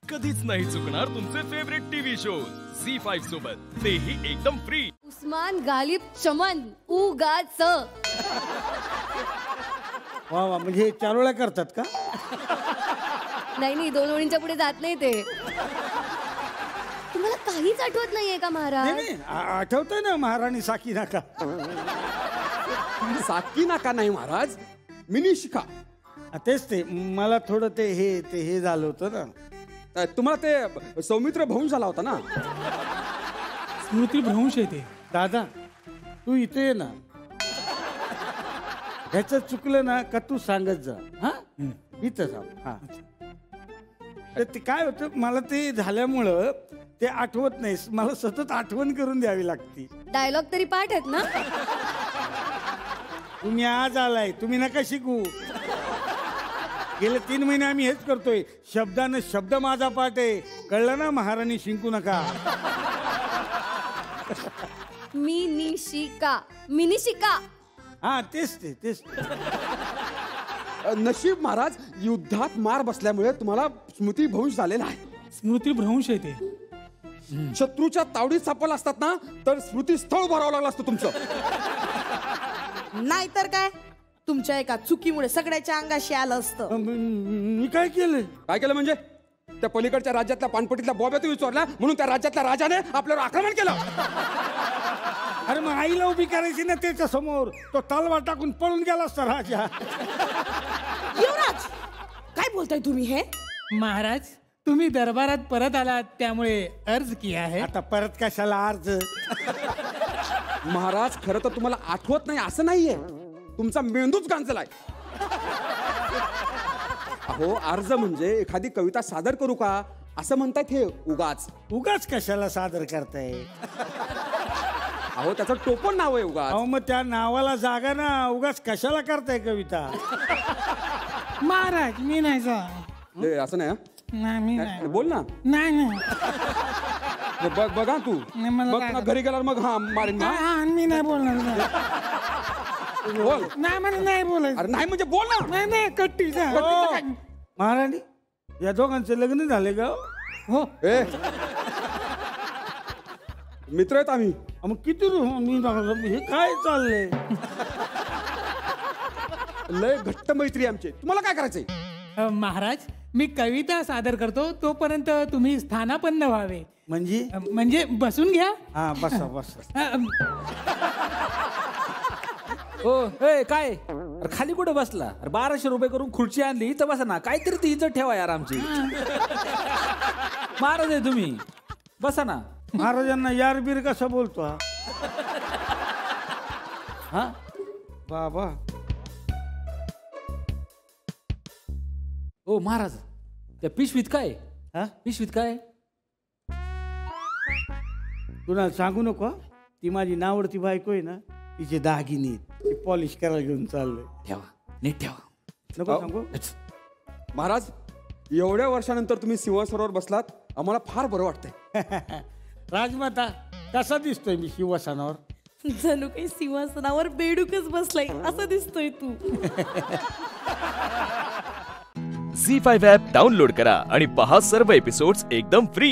कधीच नाही चुकणार तुमचे फेवरेट टीव्ही शोज झी5 सोबत, तेही एकदम फ्री। उस्मान गालिब चमन उगाच। वा वा, म्हणजे चारोळ्या करतात का? नाही नाही, 2 ओळींच्या पुढे जात नाही ते। तुम्हाला काहीच आठवत नाहीये का महाराज? नाही आठवतंय ना महाराणी साकीनाका। साकीनाका नाही महाराज, मिनिशिका। तेच ते, मला थोडं ते हे झालं होतं ना। तुम्हाला ते सौमित्र भ्रंश झाला होता ना? स्मृती भ्रंश येते। दादा तू इथे ये ना, ह्याचं चुकलं ना का तू सांगत जा। हा इथं जा। हा ते काय होतं, मला ते झाल्यामुळं ते आठवत नाही, मला सतत आठवण करून द्यावी लागती। डायलॉग तरी पाठ आहेत ना? तुम्ही आज आलाय, तुम्ही नका शिकू। गेले 3 महिने आम्ही हेच करतोय, शब्दानं शब्द माझा पाठ आहे, कळलं ना महाराणी शिंकू नका। मिनिशिका मिनिशिका। हा तेच तेच। नशीब महाराज, युद्धात मार बसल्यामुळे तुम्हाला स्मृती भ्रंश झालेला आहे। स्मृती भ्रंश येते। शत्रूच्या तावडीत सापडला असतात ना तर स्मृती स्थळ भरावं लागलं असतं तुमचं। नाहीतर काय, तुमच्या एका चुकीमुळे सगळ्याच्या अंगाशी आलं असतं। मी काय केलं? काय केलं म्हणजे? त्या पलीकडच्या राज्यातल्या पानपट्टीतल्या बॉब्या तू विचारला म्हणून त्या राज्यातल्या राजाने आपल्यावर आक्रमण केलं। अरे मग आईला उभी करायची ना त्याच्या समोर, तो तलवार टाकून पळून गेला असता राजा। युवराज, काय बोलताय तुम्ही हे? महाराज, तुम्ही दरबारात परत आलात त्यामुळे अर्ज किया है। आता परत कशाला अर्ज? महाराज, खरं तर तुम्हाला आठवत नाही असं नाहीये, तुमचा मेंदूच गांजलाय। अहो, अर्ज म्हणजे एखादी कविता सादर करू का असं म्हणतायत हे उगाच। उगाच कशाला सादर करताय? अहो, त्याचं टोपण नाव आहे उगाच। अहो मग त्या नावाला जागा ना, उगाच कशाला करताय कविता? महाराज मी नाही जा। असं नाही हं? नाही मी नाही बोल ना। नाही नाही बघा तू नाही, मला बघ काय ना, घरी गेल्यावर मग हा मारेन ना। मी नाही बोलणार। बोल। नाही मला नाही बोलायचं। अरे नाही म्हणजे बोल ना। नाही नाही कट्टी जा। महाराणी, या दोघांचे लग्न झाले का? हो। ए मित्र आहेत आम्ही। मग किती हे काय चाललंय? लय घट्ट मैत्री आमची। तुम्हाला काय करायचंय? महाराज, मी कविता सादर करतो, तोपर्यंत तुम्ही स्थानापन्न व्हावे। म्हणजे बसून घ्या। हा बसा बसा। हो काय? अरे खाली कुठे बसला? अरे 1200 रुपये करून खुर्ची आणली, इथं बसा ना, काहीतरी ती इज्जत ठेवा यार आमची। महाराज आहे तुम्ही, बसा ना। महाराजांना यार बीर कसं बोलतो हा? हा बाबा। ओ महाराज, त्या पिशवीत काय? हा पिशवीत काय? तुला सांगू नको, ती माझी नावडती बायको आहे ना, तिचे दागिने ती पॉलिश करायला घेऊन चाललंय। ठेवा, नीट ठेवा। नको सांगू महाराज, एवढ्या वर्षानंतर तुम्ही सिंहासनावर बसलात, आम्हाला फार बरं वाटतंय। राजमाता, कसा दिसतोय मी शिवासनावर? जणू काही सिंहासनावर बेडूकच बसलाय असं दिसतोय तू। झी5 ॲप डाउनलोड करा आणि पहा सर्व एपिसोड्स एकदम फ्री।